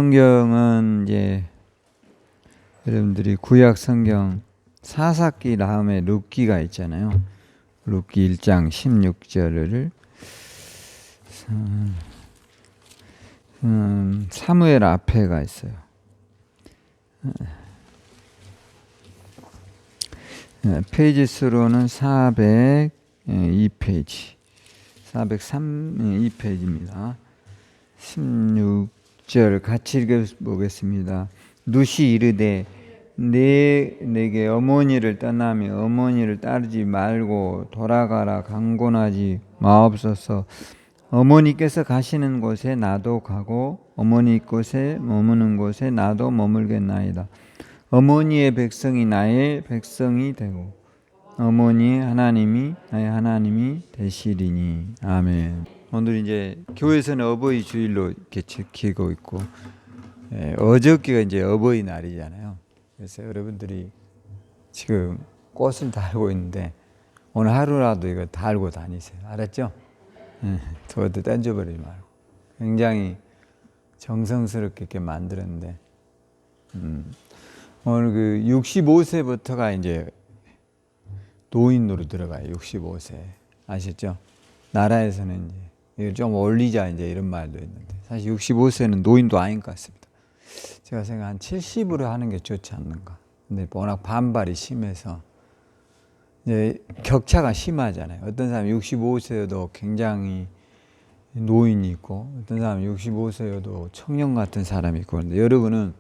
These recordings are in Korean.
성경은 이제 여러분들이 구약 성경 사사기 다음에 룻기가 있잖아요. 룻기 1장 16절을 사무엘 앞에가 있어요. 페이지 수로는 402페이지 402페이지입니다. 16절 같이 읽어보겠습니다. 룻이 이르되 내게 어머니를 떠나며 어머니를 따르지 말고 돌아가라 강권하지 마옵소서. 어머니께서 가시는 곳에 나도 가고 어머니 곳에 머무는 곳에 나도 머물겠나이다. 어머니의 백성이 나의 백성이 되고 어머니의 하나님이 나의 하나님이 되시리니. 아멘. 오늘 이제 교회에서는 어버이 주일로 이렇게 지키고 있고, 어저께가 이제 어버이날이잖아요. 그래서 여러분들이 지금 꽃을 달고 있는데 오늘 하루라도 이거 달고 다니세요. 알았죠? 저것도 던져버리지 말고. 굉장히 정성스럽게 이렇게 만들었는데, 오늘 그 65세부터가 이제 노인으로 들어가요. 65세. 아셨죠? 나라에서는 이제 좀 올리자 이제 이런 말도 있는데, 사실 65세는 노인도 아닌 것 같습니다. 제가 생각 한 70으로 하는 게 좋지 않는가. 근데 워낙 반발이 심해서 이제 격차가 심하잖아요. 어떤 사람이 65세여도 굉장히 노인이 있고, 어떤 사람이 65세여도 청년 같은 사람이 있고, 그런데 여러분은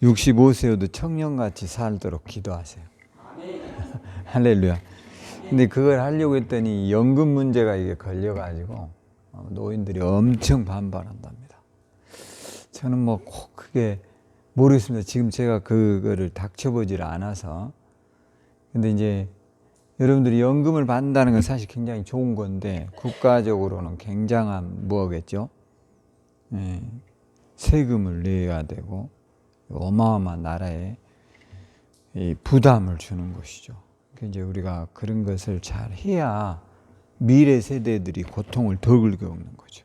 65세여도 청년같이 살도록 기도하세요. 할렐루야. 근데 그걸 하려고 했더니 연금 문제가 이게 걸려가지고 노인들이 엄청 반발한답니다. 저는 뭐 꼭 그게 모르겠습니다. 지금 제가 그거를 닥쳐보질 않아서. 근데 이제 여러분들이 연금을 받는다는 건 사실 굉장히 좋은 건데, 국가적으로는 굉장한 뭐겠죠? 세금을 내야 되고 어마어마한 나라에 이 부담을 주는 것이죠. 이제 우리가 그런 것을 잘 해야 미래 세대들이 고통을 덜 겪는 거죠.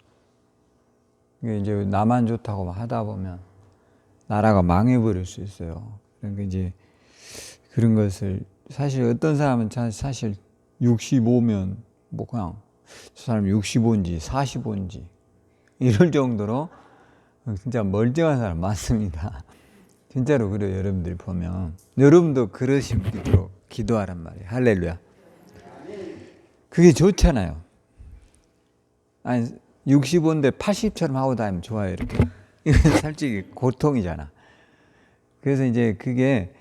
이제 나만 좋다고 하다 보면 나라가 망해버릴 수 있어요. 그러니까 이제 그런 것을, 사실 어떤 사람은 사실 65면 뭐 그냥 저 사람 65인지 45인지 이럴 정도로 진짜 멀쩡한 사람 많습니다. 진짜로 그래요. 여러분들이 보면 여러분도 그러시도록 기도하란 말이에요. 할렐루야. 그게 좋잖아요. 아니 65인데 80처럼 하고 다니면 좋아요. 이렇게. 이건 솔직히 고통이잖아. 그래서 이제 그게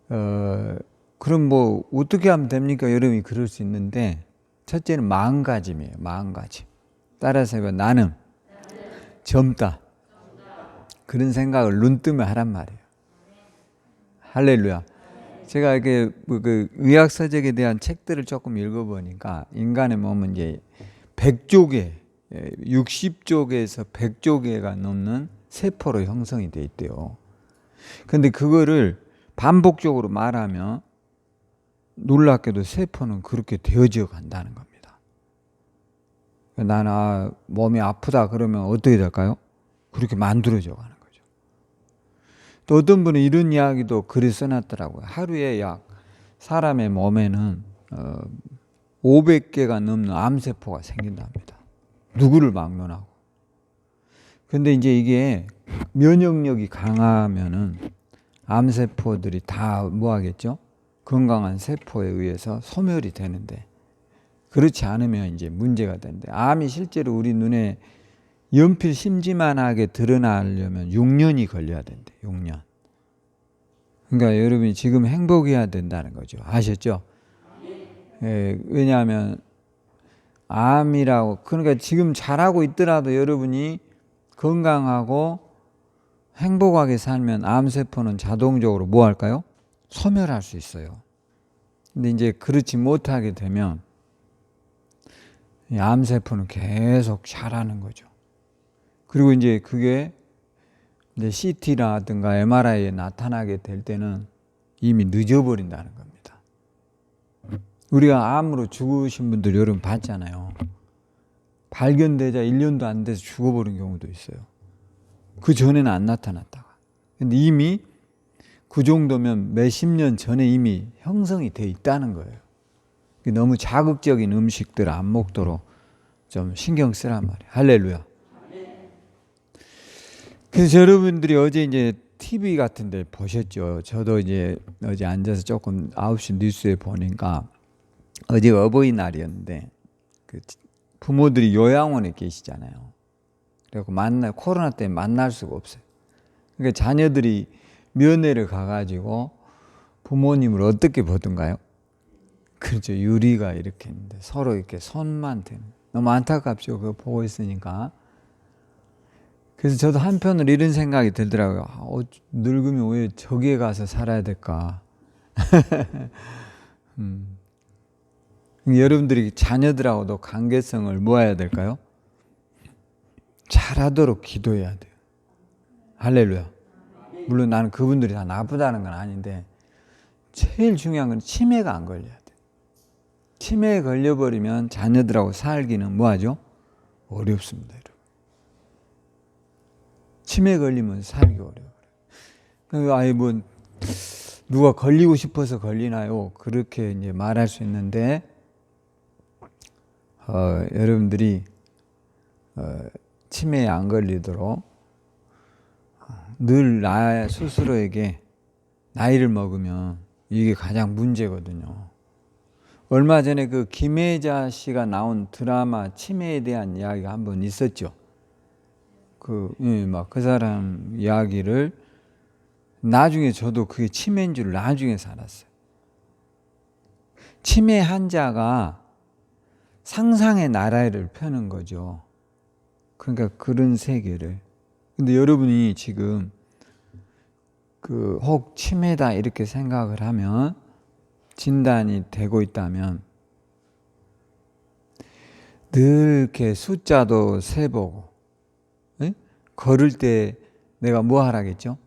그럼 뭐 어떻게 하면 됩니까? 여러분이 그럴 수 있는데, 첫째는 마음가짐이에요. 마음가짐. 따라서 나는 젊다. 그런 생각을 눈 뜨면 하란 말이에요. 할렐루야. 제가 이렇게 그 의학서적에 대한 책들을 조금 읽어보니까 인간의 몸은 이제 100조개, 60조개에서 100조개가 넘는 세포로 형성이 돼 있대요. 근데 그거를 반복적으로 말하면 놀랍게도 세포는 그렇게 되어져 간다는 겁니다. 나는 몸이 아프다 그러면 어떻게 될까요? 그렇게 만들어져 가는 거죠. 또 어떤 분은 이런 이야기도 글에 써놨더라고요. 하루에 약 사람의 몸에는 500개가 넘는 암세포가 생긴답니다. 누구를 막론하고. 근데 이제 이게 면역력이 강하면은 암세포들이 다 뭐 하겠죠? 건강한 세포에 의해서 소멸이 되는데, 그렇지 않으면 이제 문제가 되는데, 암이 실제로 우리 눈에 연필 심지만하게 드러나려면 6년이 걸려야 된대. 6년. 그러니까 여러분이 지금 행복해야 된다는 거죠. 아셨죠? 왜냐하면 암이라고, 그러니까 지금 잘하고 있더라도 여러분이 건강하고 행복하게 살면 암세포는 자동적으로 뭐 할까요? 소멸할 수 있어요. 근데 이제 그렇지 못하게 되면 암세포는 계속 자라는 거죠. 그리고 이제 그게 이제 CT라든가 MRI에 나타나게 될 때는 이미 늦어버린다는 겁니다. 우리가 암으로 죽으신 분들 여러분 봤잖아요. 발견되자 1년도 안 돼서 죽어버린 경우도 있어요. 그 전에는 안 나타났다가. 근데 이미 그 정도면 몇십 년 전에 이미 형성이 돼 있다는 거예요. 너무 자극적인 음식들 안 먹도록 좀 신경 쓰란 말이에요. 할렐루야. 그래서 여러분들이 어제 이제 TV 같은 데 보셨죠. 저도 이제 어제 앉아서 조금 9시 뉴스에 보니까 어제 어버이날이었는데 그 부모들이 요양원에 계시잖아요. 그래갖고 코로나 때문에 만날 수가 없어요. 그러니까 자녀들이 면회를 가가지고 부모님을 어떻게 보던가요? 그렇죠. 유리가 이렇게 있는데 서로 이렇게 손만 대는. 너무 안타깝죠. 그거 보고 있으니까. 그래서 저도 한편으로 이런 생각이 들더라고요. 늙으면 왜 저기에 가서 살아야 될까? 여러분들이 자녀들하고도 관계성을 모아야 될까요? 잘하도록 기도해야 돼요. 할렐루야. 물론 나는 그분들이 다 나쁘다는 건 아닌데 제일 중요한 건 치매가 안 걸려야 돼. 치매에 걸려버리면 자녀들하고 살기는 뭐하죠? 어렵습니다. 여러분. 치매 걸리면 살기 어려워요. 그러니까 뭐 누가 걸리고 싶어서 걸리나요? 그렇게 이제 말할 수 있는데 여러분들이 치매에 안 걸리도록 늘 나 스스로에게 나이를 먹으면 이게 가장 문제거든요. 얼마 전에 그 김혜자 씨가 나온 드라마 치매에 대한 이야기가 한번 있었죠. 그 사람 이야기를 나중에 저도 그게 치매인 줄 나중에 알았어요. 치매 환자가 상상의 나라를 펴는 거죠. 그러니까 그런 세계를. 근데 여러분이 지금 혹 치매다 이렇게 생각을 하면 진단이 되고 있다면 늘 이렇게 숫자도 세보고 걸을 때 내가 뭐 하라겠죠?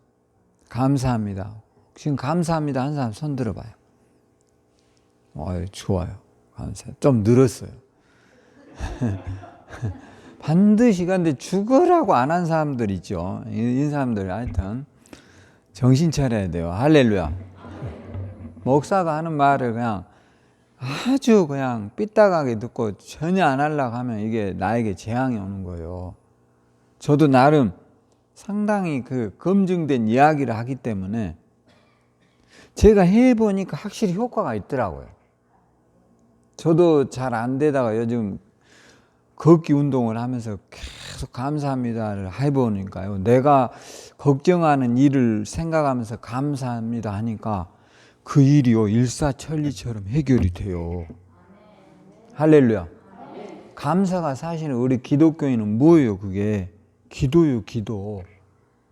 감사합니다. 지금 감사합니다 한 사람 손 들어봐요. 좋아요. 감사해요. 좀 늘었어요. 반드시 근데 죽으라고 안 한 사람들 있죠. 이 사람들 하여튼 정신 차려야 돼요. 할렐루야. 목사가 하는 말을 그냥 아주 그냥 삐딱하게 듣고 전혀 안 하려고 하면 이게 나에게 재앙이 오는 거예요. 저도 나름 상당히 검증된 이야기를 하기 때문에 제가 해보니까 확실히 효과가 있더라고요. 저도 잘 안 되다가 요즘 걷기 운동을 하면서 계속 감사합니다를 해보니까요. 내가 걱정하는 일을 생각하면서 감사합니다 하니까 그 일이요 일사천리처럼 해결이 돼요. 할렐루야. 감사가 사실은 우리 기독교인은 뭐예요? 그게 기도요. 기도.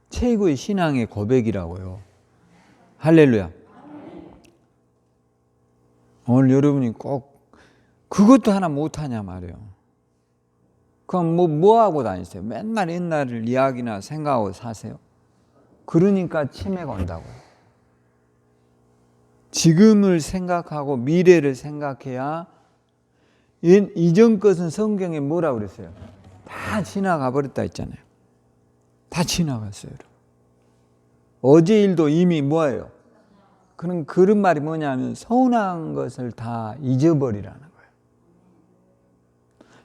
최고의 신앙의 고백이라고요. 할렐루야. 오늘 여러분이 꼭 그것도 하나 못하냐 말이에요. 그럼 뭐 하고 다니세요? 맨날 옛날을 이야기나 생각하고 사세요. 그러니까 치매가 온다고요. 지금을 생각하고 미래를 생각해야 이전 것은 성경에 뭐라고 그랬어요? 다 지나가 버렸다 했잖아요. 다 지나갔어요. 어제 일도 이미 뭐예요? 그런 말이 뭐냐면 서운한 것을 다 잊어버리라는 거예요.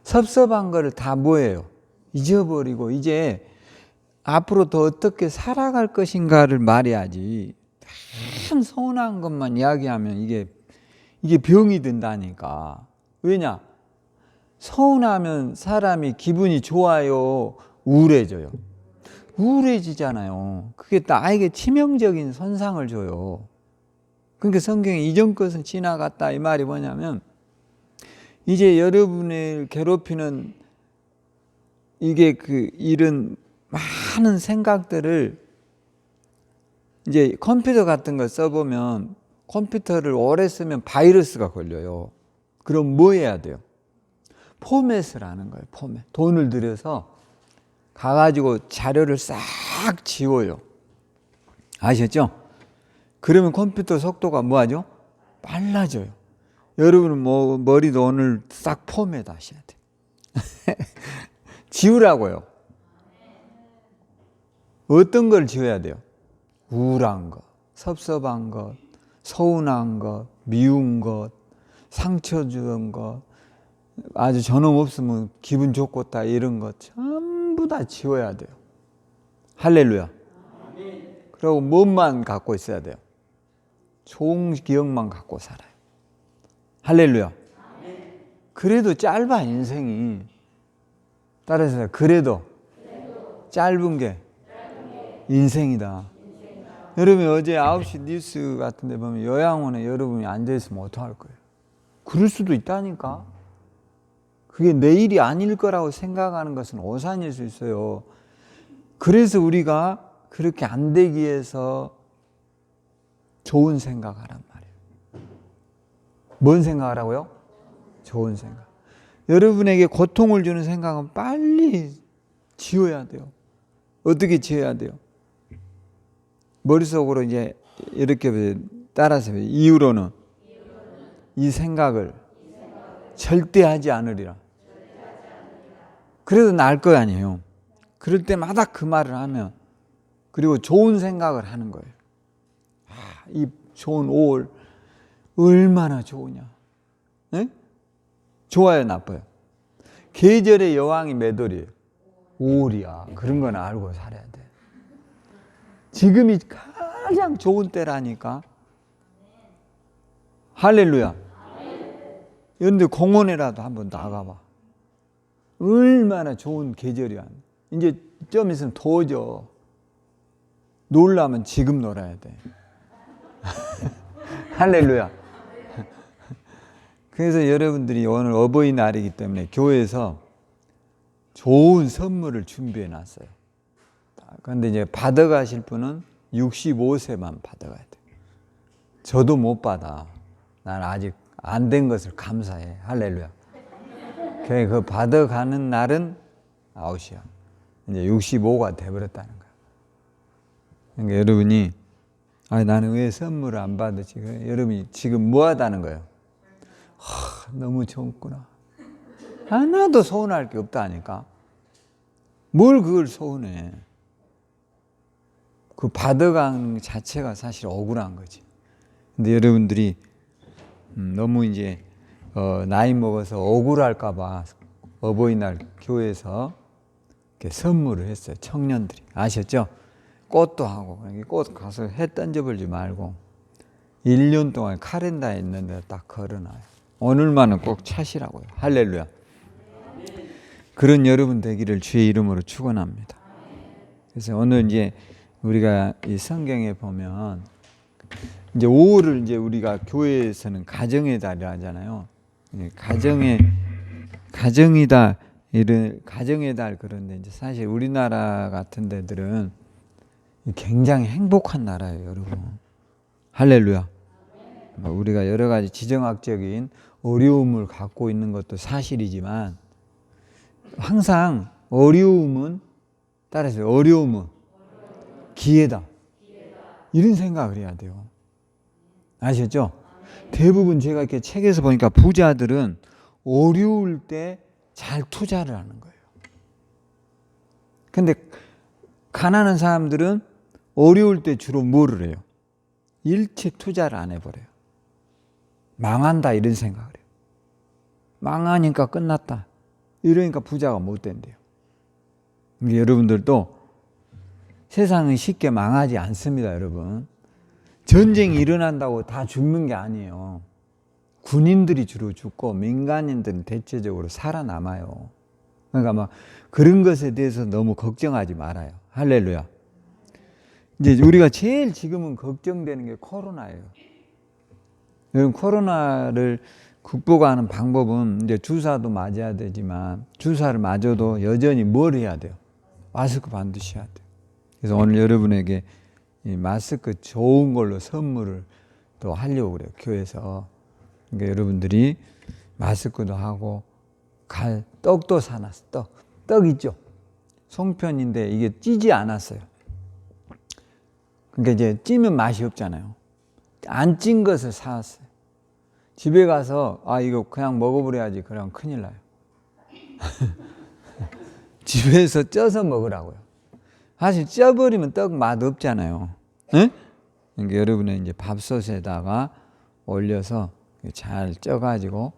섭섭한 거를 다 뭐예요? 잊어버리고 이제 앞으로 더 어떻게 살아갈 것인가를 말해야지. 참 서운한 것만 이야기하면 이게 병이 든다니까. 왜냐? 서운하면 사람이 기분이 좋아요? 우울해져요? 우울해지잖아요. 그게 나에게 치명적인 손상을 줘요. 그러니까 성경에 이전 것은 지나갔다 이 말이 뭐냐면 이제 여러분을 괴롭히는 이게 이런 많은 생각들을 이제 컴퓨터 같은 거 써보면 컴퓨터를 오래 쓰면 바이러스가 걸려요. 그럼 뭐 해야 돼요? 포맷을 하는 거예요. 포맷. 돈을 들여서 가가지고 자료를 싹 지워요. 아셨죠? 그러면 컴퓨터 속도가 뭐하죠? 빨라져요. 여러분은 머리도 오늘 싹 포맷 하셔야 돼요. 지우라고요. 어떤 걸 지어야 돼요? 우울한 것, 섭섭한 것, 서운한 것, 미운 것, 상처 준 것, 아주 저놈 없으면 기분 좋겠다 이런 것 전부 다 지워야 돼요. 할렐루야. 그리고 뭐만 갖고 있어야 돼요? 좋은 기억만 갖고 살아요. 할렐루야. 그래도 짧아 인생이. 따라서 그래도 짧은 게 인생이다. 여러분 어제 9시 뉴스 같은 데 보면 요양원에 여러분이 앉아있으면 어떡할 거예요? 그럴 수도 있다니까. 그게 내일이 아닐 거라고 생각하는 것은 오산일 수 있어요. 그래서 우리가 그렇게 안 되기 위해서 좋은 생각하란 말이에요. 뭔 생각하라고요? 좋은 생각. 여러분에게 고통을 주는 생각은 빨리 지워야 돼요. 어떻게 지어야 돼요? 머릿속으로 이제 이렇게 따라서 이후로는 이 생각을 절대 하지 않으리라. 그래도 나을 거 아니에요. 그럴 때마다 그 말을 하면, 그리고 좋은 생각을 하는 거예요. 이 좋은 5월 얼마나 좋으냐. 네? 좋아요, 나빠요? 계절의 여왕이 몇 월이에요? 5월이야. 그런 건 알고 살아야 돼. 지금이 가장 좋은 때라니까. 할렐루야. 그런데 공원에라도 한번 나가봐. 얼마나 좋은 계절이야. 이제 좀 있으면 더워져. 놀라면 지금 놀아야 돼. 할렐루야. 그래서 여러분들이 오늘 어버이날이기 때문에 교회에서 좋은 선물을 준비해 놨어요. 그런데 이제 받아가실 분은 65세만 받아가야 돼요. 저도 못 받아. 난 아직 안 된 것을 감사해. 할렐루야. 그 받아가는 날은 9시야. 이제 65가 돼버렸다는 거야. 그러니까 여러분이 나는 왜 선물을 안 받았지? 여러분이 지금 뭐 하다는 거예요? 너무 좋구나. 하나도 서운할 게 없다니까. 뭘 그걸 서운해. 그 받아가는 자체가 사실 억울한 거지. 근데 여러분들이 너무 이제 나이 먹어서 억울할까봐 어버이날 교회에서 이렇게 선물을 했어요. 청년들이. 아셨죠? 꽃도 하고, 꽃 가서 해 던져버리지 말고 1년 동안 카렌다에 있는데 딱 걸어놔요. 오늘만은 꼭 차시라고요. 할렐루야. 그런 여러분 되기를 주의 이름으로 축원합니다. 그래서 오늘 이제 우리가 이 성경에 보면 이제 5월을 이제 우리가 교회에서는 가정의 달이라 하잖아요. 가정이다 이런 가정의 달. 그런데 이제 사실 우리나라 같은 데들은 굉장히 행복한 나라예요, 여러분. 할렐루야. 우리가 여러 가지 지정학적인 어려움을 갖고 있는 것도 사실이지만 항상 어려움은 따라서 어려움은 기회다. 이런 생각을 해야 돼요. 아셨죠? 대부분 제가 이렇게 책에서 보니까 부자들은 어려울 때 잘 투자를 하는 거예요. 근데 가난한 사람들은 어려울 때 주로 뭐를 해요? 일체 투자를 안 해버려요. 망한다 이런 생각을 해요. 망하니까 끝났다. 이러니까 부자가 못 된대요. 여러분들도 세상은 쉽게 망하지 않습니다, 여러분. 전쟁이 일어난다고 다 죽는 게 아니에요. 군인들이 주로 죽고 민간인들은 대체적으로 살아남아요. 그러니까 막 그런 것에 대해서 너무 걱정하지 말아요. 할렐루야. 이제 우리가 제일 지금은 걱정되는 게 코로나예요. 여러분, 코로나를 극복하는 방법은 이제 주사도 맞아야 되지만 주사를 맞아도 여전히 뭘 해야 돼요? 마스크 반드시 해야 돼요. 그래서 오늘 여러분에게 이 마스크 좋은 걸로 선물을 또 하려고 그래요, 교회에서. 그러니까 여러분들이 마스크도 하고 떡도 사놨어. 떡 있죠? 송편인데 이게 찌지 않았어요. 그러니까 이제 찌면 맛이 없잖아요. 안 찐 것을 사왔어요. 집에 가서 이거 그냥 먹어버려야지. 그러면 큰일 나요. 집에서 쪄서 먹으라고요. 사실 쪄버리면 떡 맛 없잖아요. 응? 그러니까 여러분의 이제 밥솥에다가 올려서 잘 쪄가지고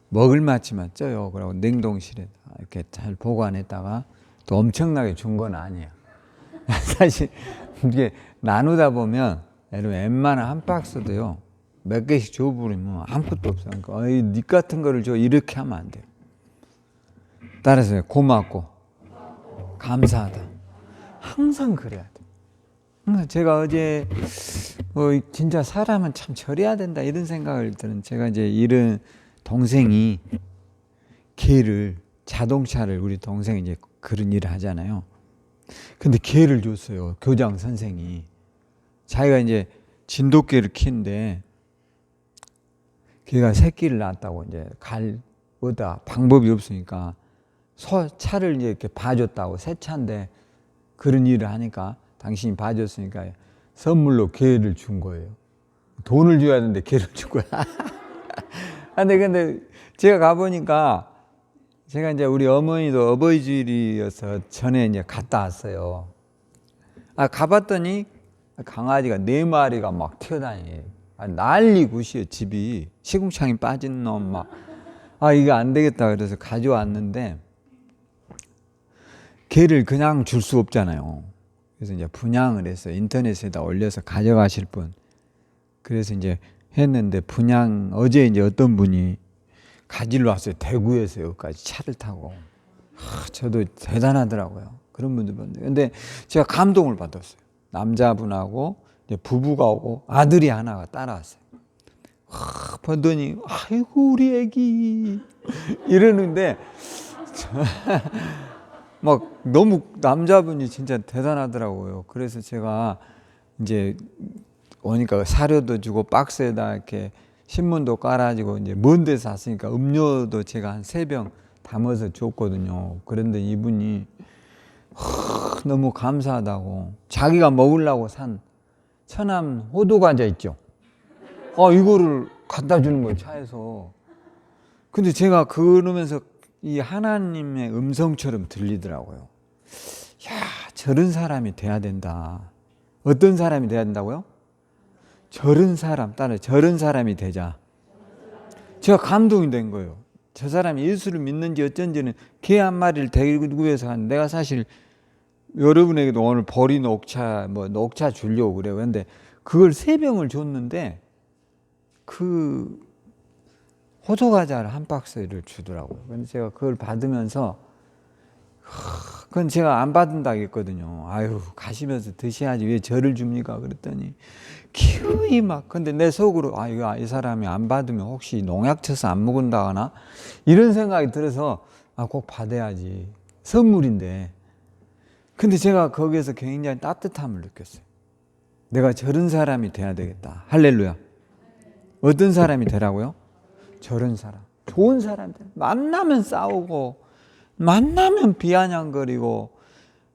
먹을 만치만 쪄요. 그리고 냉동실에 이렇게 잘 보관했다가 또 엄청나게 준 건 아니에요. 사실 이게 나누다 보면 여러분 웬만한 한 박스도요 몇 개씩 줘버리면 아무것도 없어요. 그러니까 니 같은 거를 줘 이렇게 하면 안 돼요. 따라서 고맙고 감사하다. 항상 그래야 돼. 제가 어제 진짜 사람은 참 절해야 된다 이런 생각을 드는, 제가 이제 이런 동생이 자동차를 우리 동생이 이제 그런 일을 하잖아요. 근데 개를 줬어요. 교장 선생이. 자기가 이제 진돗개를 키는데 걔가 새끼를 낳았다고 이제 어디다 방법이 없으니까 차를 이제 이렇게 봐줬다고, 새 차인데 그런 일을 하니까 당신이 봐줬으니까 선물로 개를 준 거예요. 돈을 줘야 되는데 개를 준 거야. 근데 제가 가보니까, 제가 이제 우리 어머니도 어버이 주일이어서 전에 이제 갔다 왔어요. 가봤더니 강아지가 4마리가 막 튀어다니요. 난리 굿이에요. 집이 시궁창이 빠진 놈 막. 이거 안 되겠다 그래서 가져왔는데, 개를 그냥 줄 수 없잖아요. 그래서 이제 분양을 했어요. 인터넷에다 올려서 가져가실 분. 그래서 이제 했는데 어제 이제 어떤 분이 가지러 왔어요. 대구에서 여기까지 차를 타고. 저도 대단하더라고요. 그런 분들 봤는데. 근데 제가 감동을 받았어요. 남자분하고 이제 부부가 오고 아들이 하나가 따라왔어요. 보더니 아이고 우리 애기 이러는데 막 너무 남자분이 진짜 대단하더라고요. 그래서 제가 이제 오니까 사료도 주고 박스에다 이렇게 신문도 깔아주고 이제 먼 데서 왔으니까 음료도 제가 한 3병 담아서 줬거든요. 그런데 이분이 너무 감사하다고 자기가 먹으려고 산 천암 호두과자 있죠. 이거를 갖다 주는 거예요, 차에서. 근데 제가 그러면서 이 하나님의 음성처럼 들리더라고요. 야, 저런 사람이 돼야 된다. 어떤 사람이 돼야 된다고요? 저런 사람이 되자. 제가 감동이 된 거예요. 저 사람이 예수를 믿는지 어쩐지는 개 한 마리를 대구에서 한, 내가 사실 여러분에게도 오늘 보리 녹차 녹차 주려고 그래요. 그런데 그걸 3병을 줬는데 그 호두과자를 한 박스를 주더라고요. 근데 제가 그걸 받으면서 그건 제가 안 받는다고 했거든요. 가시면서 드셔야지 왜 저를 줍니까? 그랬더니 기운이 막, 근데 내 속으로 이 사람이 안 받으면 혹시 농약 쳐서 안 먹은다거나 이런 생각이 들어서 꼭 받아야지, 선물인데. 근데 제가 거기에서 굉장히 따뜻함을 느꼈어요. 내가 저런 사람이 돼야 되겠다. 할렐루야. 어떤 사람이 되라고요? 저런 사람, 좋은 사람들. 만나면 싸우고, 만나면 비아냥거리고,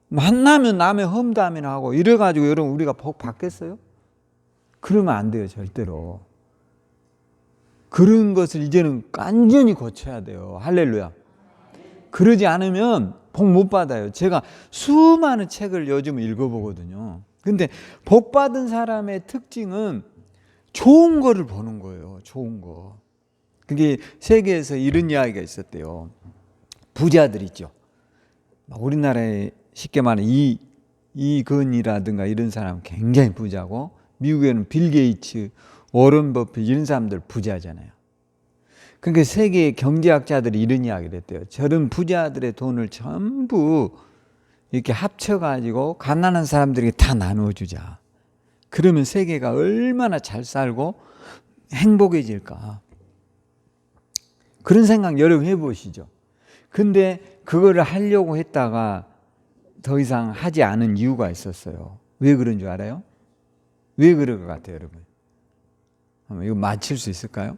만나면 남의 험담이나 하고 이래가지고 여러분 우리가 복 받겠어요? 그러면 안 돼요, 절대로. 그런 것을 이제는 완전히 고쳐야 돼요. 할렐루야. 그러지 않으면 복 못 받아요. 제가 수많은 책을 요즘 읽어보거든요. 근데 복 받은 사람의 특징은 좋은 거를 보는 거예요. 좋은 거. 그게 세계에서 이런 이야기가 있었대요. 부자들 있죠. 우리나라에 쉽게 말하는 이건이라든가 이런 사람 굉장히 부자고, 미국에는 빌 게이츠, 워런 버핏 이런 사람들 부자잖아요. 그러니까 세계 경제학자들이 이런 이야기를 했대요. 저런 부자들의 돈을 전부 이렇게 합쳐가지고 가난한 사람들에게 다 나눠주자. 그러면 세계가 얼마나 잘 살고 행복해질까. 그런 생각 여러분 해보시죠. 근데 그거를 하려고 했다가 더 이상 하지 않은 이유가 있었어요. 왜 그런 줄 알아요? 왜 그럴 것 같아요, 여러분? 한번 이거 맞힐 수 있을까요?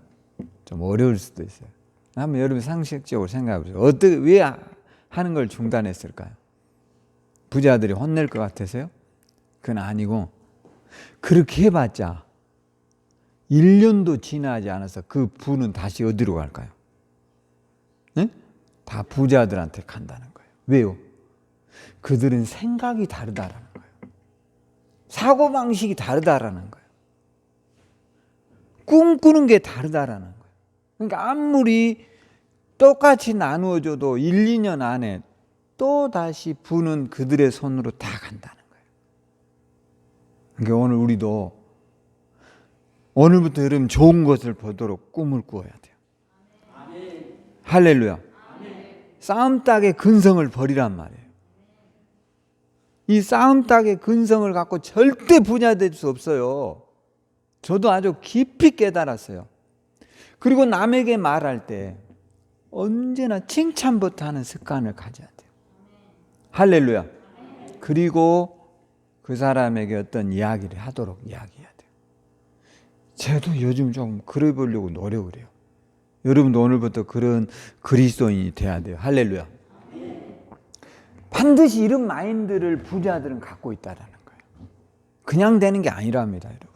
좀 어려울 수도 있어요. 한번 여러분 상식적으로 생각해 보세요. 왜 하는 걸 중단했을까요? 부자들이 혼낼 것 같아서요? 그건 아니고, 그렇게 해봤자 1년도 지나지 않아서 그 부는 다시 어디로 갈까요? 네? 다 부자들한테 간다는 거예요. 왜요? 그들은 생각이 다르다라는 거예요. 사고방식이 다르다라는 거예요. 꿈꾸는 게 다르다라는 거예요. 그러니까 아무리 똑같이 나누어줘도 1, 2년 안에 또 다시 부는 그들의 손으로 다 간다는 거예요. 그러니까 오늘 우리도 오늘부터 여러분 좋은 것을 보도록 꿈을 꾸어야 돼요. 할렐루야. 싸움 닭의 근성을 버리란 말이에요. 이 싸움 닭의 근성을 갖고 절대 부자 될 수 없어요. 저도 아주 깊이 깨달았어요. 그리고 남에게 말할 때 언제나 칭찬부터 하는 습관을 가져야 돼요. 할렐루야. 그리고 그 사람에게 어떤 이야기를 하도록 이야기해야 돼요. 저도 요즘 좀 그래 보려고 노력을 해요. 여러분도 오늘부터 그런 그리스도인이 돼야 돼요. 할렐루야. 반드시 이런 마인드를 부자들은 갖고 있다는 거예요. 그냥 되는 게 아니랍니다, 여러분.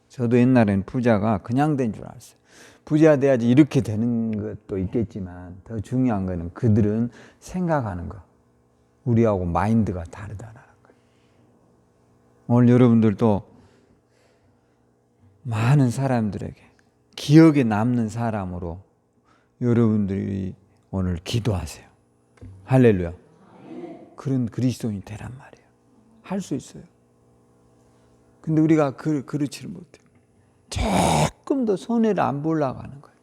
저도 옛날엔 부자가 그냥 된 줄 알았어요. 부자 돼야지 이렇게 되는 것도 있겠지만 더 중요한 거는 그들은 생각하는 거. 우리하고 마인드가 다르다는 거예요. 오늘 여러분들도 많은 사람들에게 기억에 남는 사람으로 여러분들이 오늘 기도하세요. 할렐루야. 그런 그리스도인이 되란 말이에요. 할 수 있어요. 근데 우리가 그렇지를 못해요. 조금 더 손해를 안 보려고 하는 거예요.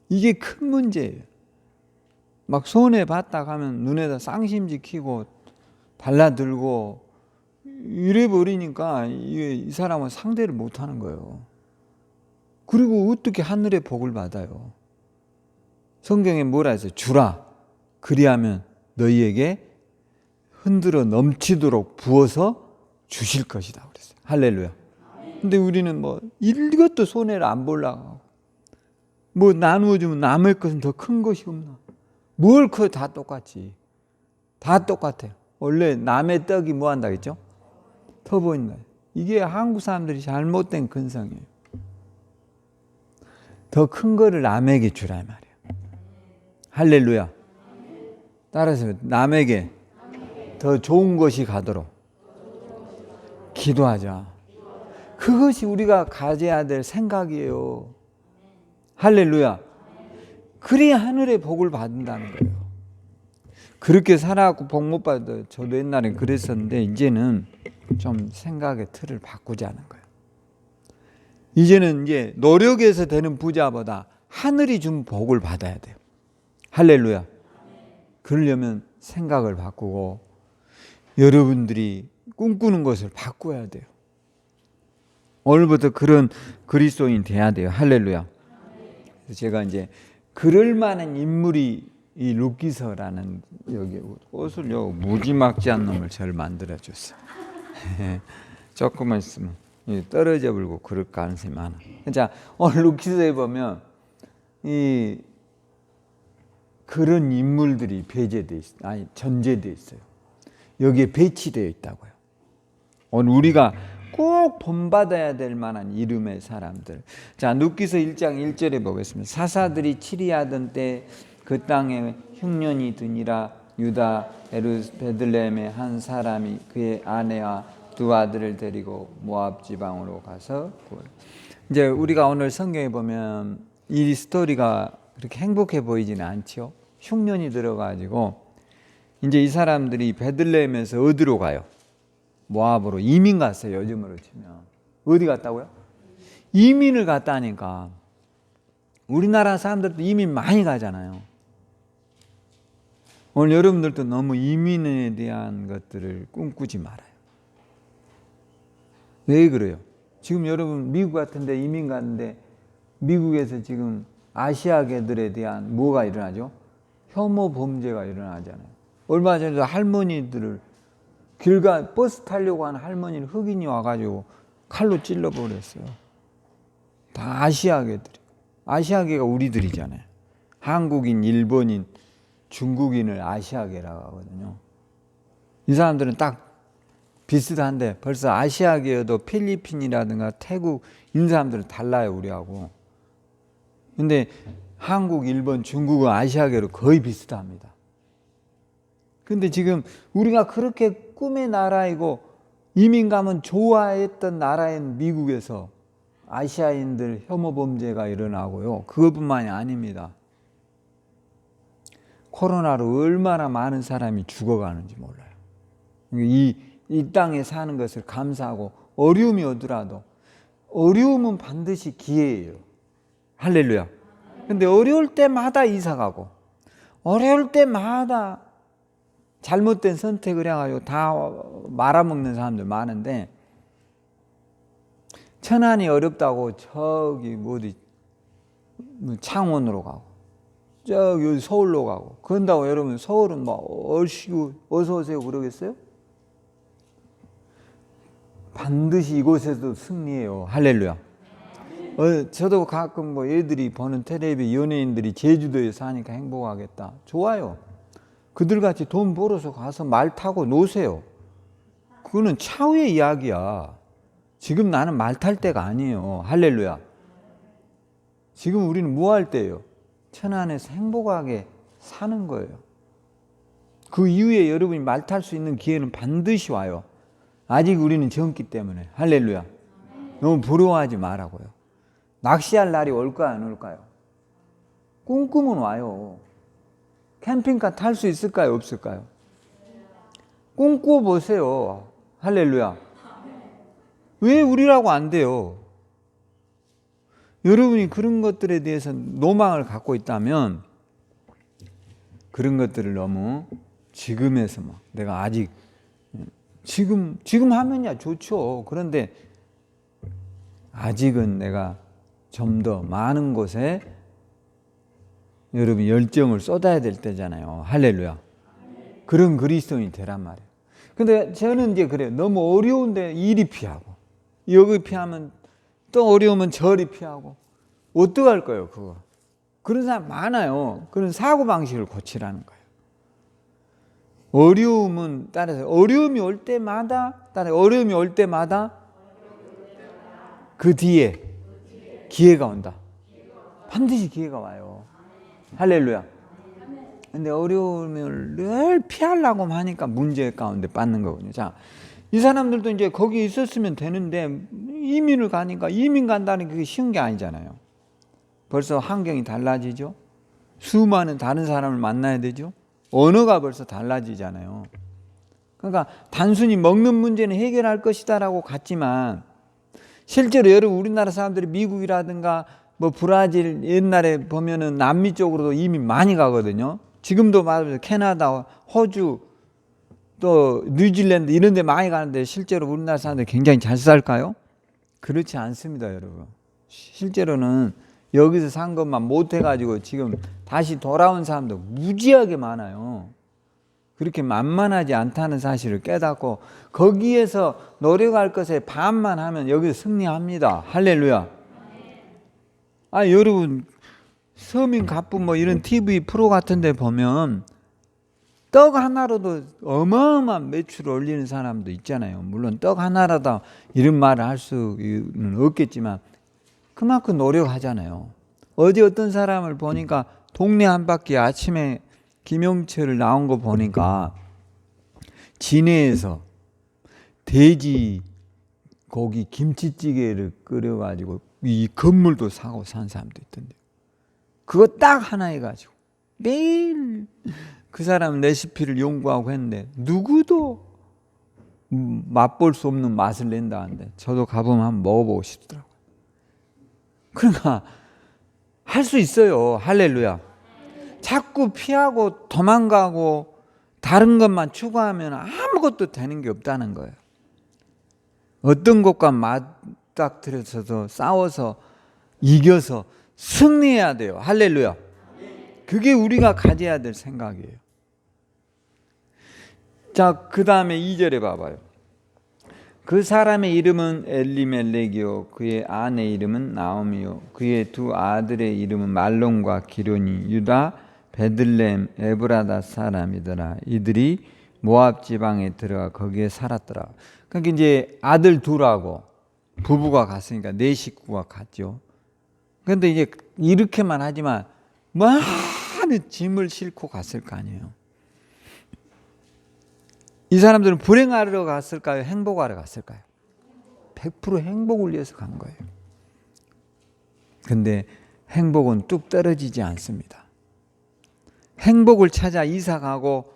이게 큰 문제예요. 막 손해 봤다 가면 눈에다 쌍심지 키고 달라들고 이래 버리니까 이 사람은 상대를 못 하는 거예요. 그리고 어떻게 하늘의 복을 받아요? 성경에 뭐라 했어요? 주라. 그리하면 너희에게 흔들어 넘치도록 부어서 주실 것이다 그랬어요. 할렐루야. 근데 우리는 뭐 이것도 손해를 안 보려고 하고 뭐 나누어주면 남의 것은 더 큰 것이 없나? 뭘 커? 다 똑같지. 다 똑같아요. 원래 남의 떡이 뭐 한다 했죠? 터 보인다. 이게 한국 사람들이 잘못된 근성이에요. 더 큰 거를 남에게 주라 말이에요. 할렐루야. 따라서 남에게 더 좋은 것이 가도록 기도하자. 그것이 우리가 가져야 될 생각이에요. 할렐루야. 그래야 하늘의 복을 받는다는 거예요. 그렇게 살아갖고 복 못 받아요. 저도 옛날엔 그랬었는데 이제는 좀 생각의 틀을 바꾸자는 거예요. 이제는 이제 노력해서 되는 부자보다 하늘이 준 복을 받아야 돼요. 할렐루야. 그러려면 생각을 바꾸고 여러분들이 꿈꾸는 것을 바꿔야 돼요. 오늘부터 그런 그리스도인이 돼야 돼요. 할렐루야. 그래서 제가 이제 그럴 만한 인물이 이 룻기서라는 여기 옷을 무지막지한 놈을 저를 만들어 줬어요. 조금만 있으면 떨어져 버리고 그럴 가능성이 많아. 자, 오늘 룻기서에 보면 이 그런 인물들이 배제돼 있어요. 아니 전제돼 있어요. 여기에 배치되어 있다고요. 오늘 우리가 꼭 본받아야 될 만한 이름의 사람들. 자, 룻기서 1장 1절에 보겠습니다. 사사들이 치리하던 때 그 땅에 흉년이 드니라. 유다 베들레헴의 한 사람이 그의 아내와 두 아들을 데리고 모압 지방으로 가서 이제 우리가 오늘 성경에 보면 이 스토리가 그렇게 행복해 보이지는 않죠. 흉년이 들어가지고 이제 이 사람들이 베들레헴에서 어디로 가요? 모압으로 이민 갔어요. 요즘으로 치면 어디 갔다고요? 이민을 갔다니까. 우리나라 사람들도 이민 많이 가잖아요. 오늘 여러분들도 너무 이민에 대한 것들을 꿈꾸지 말아요. 왜 그래요? 지금 여러분 미국 같은 데 이민 갔는데 미국에서 지금 아시아계들에 대한 뭐가 일어나죠? 혐오 범죄가 일어나잖아요. 얼마 전에도 할머니들을 길가 버스 타려고 하는 할머니를 흑인이 와가지고 칼로 찔러버렸어요. 다 아시아계들이. 아시아계가 우리들이잖아요. 한국인, 일본인, 중국인을 아시아계라고 하거든요. 이 사람들은 딱 비슷한데 벌써 아시아계여도 필리핀이라든가 태국 이 사람들은 달라요, 우리하고. 근데 한국, 일본, 중국은 아시아계로 거의 비슷합니다. 근데 지금 우리가 그렇게 꿈의 나라이고 이민 가면 좋아했던 나라인 미국에서 아시아인들 혐오 범죄가 일어나고요. 그것뿐만이 아닙니다. 코로나로 얼마나 많은 사람이 죽어가는지 몰라요. 이 땅에 사는 것을 감사하고 어려움이 오더라도 어려움은 반드시 기회예요. 할렐루야. 근데 어려울 때마다 이사가고 어려울 때마다 잘못된 선택을 해가지고 다 말아먹는 사람들 많은데, 천안이 어렵다고 저기 어디 창원으로 가고 저기 서울로 가고 그런다고 여러분 서울은 뭐 얼씨구 어서 오세요 그러겠어요? 반드시 이곳에서 승리해요. 할렐루야. 저도 가끔 뭐 애들이 보는 텔레비 연예인들이 제주도에 사니까 행복하겠다. 좋아요. 그들같이 돈 벌어서 가서 말 타고 노세요. 그거는 차후의 이야기야. 지금 나는 말 탈 때가 아니에요. 할렐루야. 지금 우리는 뭐 할 때예요? 천안에서 행복하게 사는 거예요. 그 이후에 여러분이 말 탈 수 있는 기회는 반드시 와요. 아직 우리는 젊기 때문에. 할렐루야. 너무 부러워하지 말라고요. 낚시할 날이 올까요, 안 올까요? 꿈꾸면 와요. 캠핑카 탈 수 있을까요, 없을까요? 꿈꿔 보세요. 할렐루야. 왜 우리라고 안 돼요? 여러분이 그런 것들에 대해서 노망을 갖고 있다면 그런 것들을 너무 지금에서 막 내가 아직 지금 하면야 좋죠. 그런데 아직은 내가 좀 더 많은 곳에 여러분 열정을 쏟아야 될 때잖아요. 할렐루야. 그런 그리스도인이 되란 말이에요. 근데 저는 이제 그래요. 너무 어려운데 이리 피하고 여기 피하면 또 어려우면 저리 피하고 어떡할 거예요, 그거. 그런 사람 많아요. 그런 사고방식을 고치라는 거예요. 어려움은 따라서 어려움이 올 때마다 그 뒤에 기회가 온다. 반드시 기회가 와요. 할렐루야. 근데 어려움을 늘 피하려고 하니까 문제 가운데 빠는 거거든요. 자, 이 사람들도 이제 거기 있었으면 되는데 이민을 가니까 이민 간다는 게 쉬운 게 아니잖아요. 벌써 환경이 달라지죠. 수많은 다른 사람을 만나야 되죠. 언어가 벌써 달라지잖아요. 그러니까 단순히 먹는 문제는 해결할 것이다라고 갔지만 실제로 여러분 우리나라 사람들이 미국이라든가 뭐 브라질 옛날에 보면은 남미 쪽으로도 이민 많이 가거든요. 지금도 말하면 캐나다, 호주, 또 뉴질랜드 이런 데 많이 가는데 실제로 우리나라 사람들이 굉장히 잘 살까요? 그렇지 않습니다, 여러분. 실제로는 여기서 산 것만 못 해가지고 지금 다시 돌아온 사람도 무지하게 많아요. 그렇게 만만하지 않다는 사실을 깨닫고 거기에서 노력할 것에 반만 하면 여기서 승리합니다. 할렐루야. 여러분 서민 가쁜 뭐 이런 TV 프로 같은 데 보면 떡 하나로도 어마어마한 매출을 올리는 사람도 있잖아요. 물론 떡 하나라도 이런 말을 할 수는 없겠지만 그만큼 노력하잖아요. 어제 어떤 사람을 보니까 동네 한 바퀴 아침에 김영철을 나온 거 보니까 진해에서 돼지 고기 김치찌개를 끓여가지고 이 건물도 사고 산 사람도 있던데요. 그거 딱 하나 해가지고 매일 그 사람 레시피를 연구하고 했는데 누구도 맛볼 수 없는 맛을 낸다는데 저도 가보면 한번 먹어보고 싶더라고요. 그러니까 할 수 있어요. 할렐루야. 자꾸 피하고 도망가고 다른 것만 추구하면 아무것도 되는 게 없다는 거예요. 어떤 것과 맞닥뜨려서도 싸워서 이겨서 승리해야 돼요. 할렐루야. 그게 우리가 가져야 될 생각이에요. 자, 그 다음에 2절에 봐봐요. 그 사람의 이름은 엘리멜렉이요 그의 아내 이름은 나오미요 그의 두 아들의 이름은 말론과 기론이 유다 베들레헴 에브라다 사람이더라. 이들이 모압 지방에 들어가 거기에 살았더라. 그러니까 이제 아들 둘하고 부부가 갔으니까 네 식구가 갔죠. 그런데 이제 이렇게만 하지만 많은 짐을 싣고 갔을 거 아니에요. 이 사람들은 불행하러 갔을까요? 행복하러 갔을까요? 100% 행복을 위해서 간 거예요. 근데 행복은 뚝 떨어지지 않습니다. 행복을 찾아 이사 가고,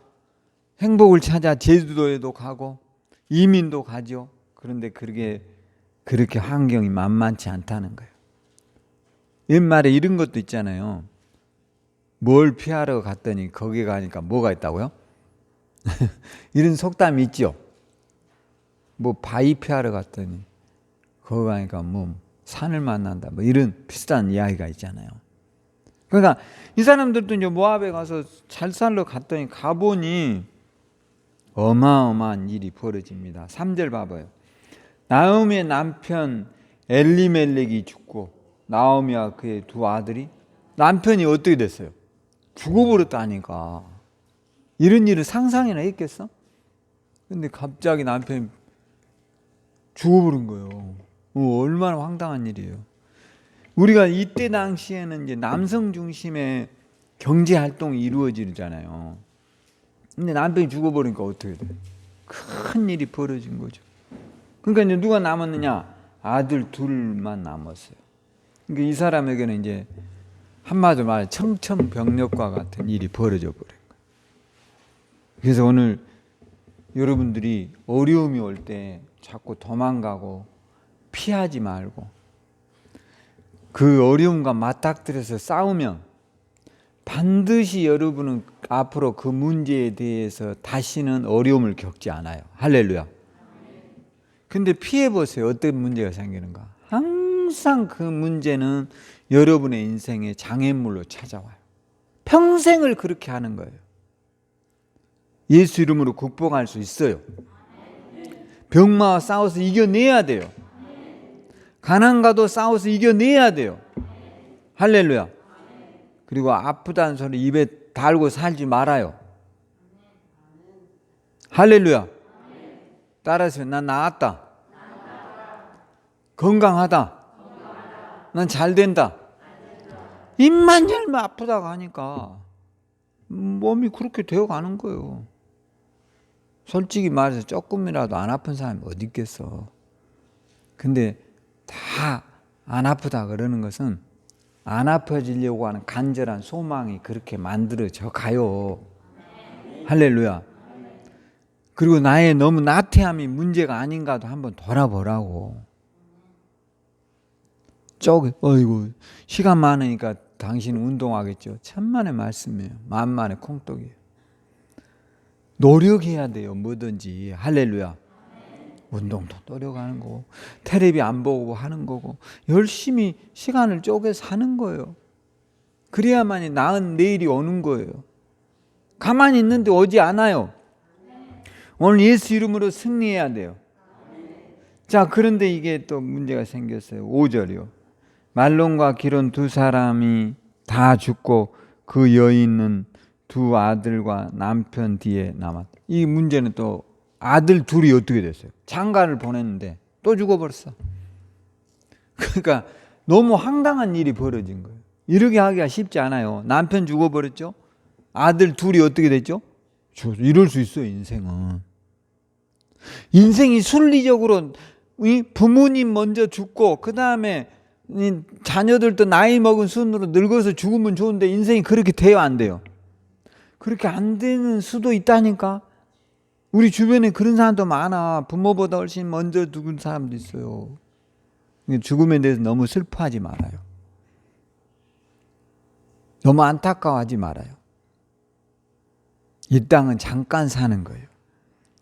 행복을 찾아 제주도에도 가고, 이민도 가죠. 그런데 그렇게 환경이 만만치 않다는 거예요. 옛말에 이런 것도 있잖아요. 뭘 피하러 갔더니 거기 가니까 뭐가 있다고요? 이런 속담이 있죠. 뭐 바위 피하러 갔더니 거기 가니까 뭐 산을 만난다. 뭐 이런 비슷한 이야기가 있잖아요. 그러니까 이 사람들도 이제 모압에 가서 잘 살러 갔더니 가보니 어마어마한 일이 벌어집니다. 3절 봐봐요. 나오미의 남편 엘리멜렉이 죽고 나오미와 그의 두 아들이, 남편이 어떻게 됐어요? 죽어버렸다니까. 이런 일을 상상이나 했겠어? 근데 갑자기 남편이 죽어버린 거예요. 얼마나 황당한 일이에요. 우리가 이때 당시에는 이제 남성 중심의 경제 활동이 이루어지잖아요. 근데 남편이 죽어버리니까 어떻게 돼? 큰 일이 벌어진 거죠. 그러니까 이제 누가 남았느냐? 아들 둘만 남았어요. 그러니까 이 사람에게는 이제 한마디로 말해 청천벽력과 같은 일이 벌어져 버린 거예요. 그래서 오늘 여러분들이 어려움이 올 때 자꾸 도망가고 피하지 말고 그 어려움과 맞닥뜨려서 싸우면 반드시 여러분은 앞으로 그 문제에 대해서 다시는 어려움을 겪지 않아요. 할렐루야. 근데 피해보세요. 어떤 문제가 생기는가. 항상 그 문제는 여러분의 인생의 장애물로 찾아와요. 평생을 그렇게 하는 거예요. 예수 이름으로 극복할 수 있어요. 병마와 싸워서 이겨내야 돼요. 가난과도 싸워서 이겨내야 돼요. 할렐루야. 그리고 아프다는 소리 입에 달고 살지 말아요. 할렐루야. 따라서 난 나았다. 건강하다. 난 잘 된다. 입만 열면 아프다고 하니까 몸이 그렇게 되어가는 거예요. 솔직히 말해서 조금이라도 안 아픈 사람이 어디 있겠어. 근데 다 안 아프다 그러는 것은 안 아파지려고 하는 간절한 소망이 그렇게 만들어져 가요. 할렐루야. 그리고 나의 너무 나태함이 문제가 아닌가도 한번 돌아보라고. 어이구, 시간 많으니까 당신은 운동하겠죠. 천만의 말씀이에요. 만만의 콩떡이에요. 노력해야 돼요. 뭐든지. 할렐루야. 운동도 노력하는 거고, 텔레비 안 보고 하는 거고, 열심히 시간을 쪼개서 하는 거예요. 그래야만이 나은 내일이 오는 거예요. 가만히 있는데 오지 않아요. 오늘 예수 이름으로 승리해야 돼요. 자, 그런데 이게 또 문제가 생겼어요. 5절이요. 말론과 기론 두 사람이 다 죽고 그 여인은 두 아들과 남편 뒤에 남았다. 이 문제는 또 아들 둘이 어떻게 됐어요? 장가를 보냈는데 또 죽어버렸어. 그러니까 너무 황당한 일이 벌어진 거예요. 이렇게 하기가 쉽지 않아요. 남편 죽어버렸죠. 아들 둘이 어떻게 됐죠? 이럴 수 있어요. 인생은. 인생이 순리적으로 부모님 먼저 죽고 그 다음에 자녀들도 나이 먹은 순으로 늙어서 죽으면 좋은데 인생이 그렇게 돼요? 안 돼요? 그렇게 안 되는 수도 있다니까. 우리 주변에 그런 사람도 많아. 부모보다 훨씬 먼저 죽은 사람도 있어요. 죽음에 대해서 너무 슬퍼하지 말아요. 너무 안타까워하지 말아요. 이 땅은 잠깐 사는 거예요.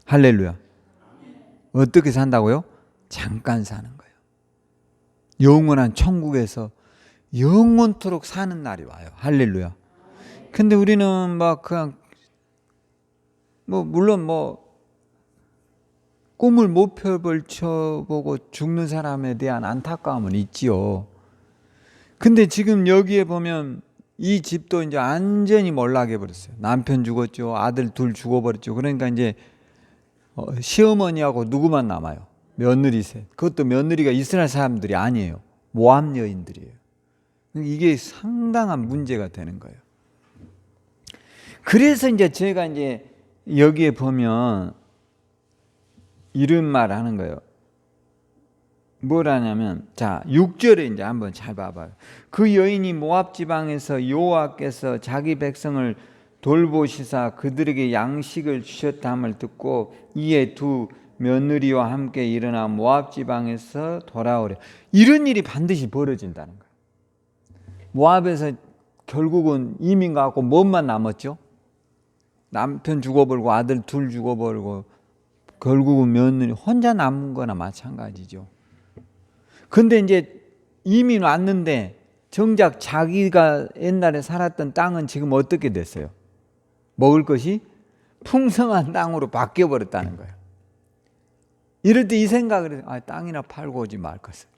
할렐루야. 어떻게 산다고요? 잠깐 사는 거예요. 영원한 천국에서 영원토록 사는 날이 와요. 할렐루야. 근데 우리는 막 그냥 물론 꿈을 못 펼쳐보고 죽는 사람에 대한 안타까움은 있지요. 근데 지금 여기에 보면 이 집도 이제 완전히 몰락해 버렸어요. 남편 죽었죠. 아들 둘 죽어버렸죠. 그러니까 이제 시어머니하고 누구만 남아요? 며느리 셋. 그것도 며느리가 이스라엘 사람들이 아니에요. 모압 여인들이에요. 이게 상당한 문제가 되는 거예요. 그래서 이제 제가 이제 여기에 보면 이런 말 하는 거예요. 뭐라냐면, 자, 6절에 이제 한번 잘 봐봐요. 그 여인이 모압 지방에서 여호와께서 자기 백성을 돌보시사 그들에게 양식을 주셨다함을 듣고 이에 두 며느리와 함께 일어나 모압 지방에서 돌아오려. 이런 일이 반드시 벌어진다는 거예요. 모압에서 결국은 이민 가고 뭐만 남았죠? 남편 죽어버리고 아들 둘 죽어버리고 결국은 며느리 혼자 남은 거나 마찬가지죠. 근데 이제 이민 왔는데 정작 자기가 옛날에 살았던 땅은 지금 어떻게 됐어요? 먹을 것이 풍성한 땅으로 바뀌어 버렸다는 거예요. 이럴 때 이 생각을 해요. 아, 땅이나 팔고 오지 말 것을.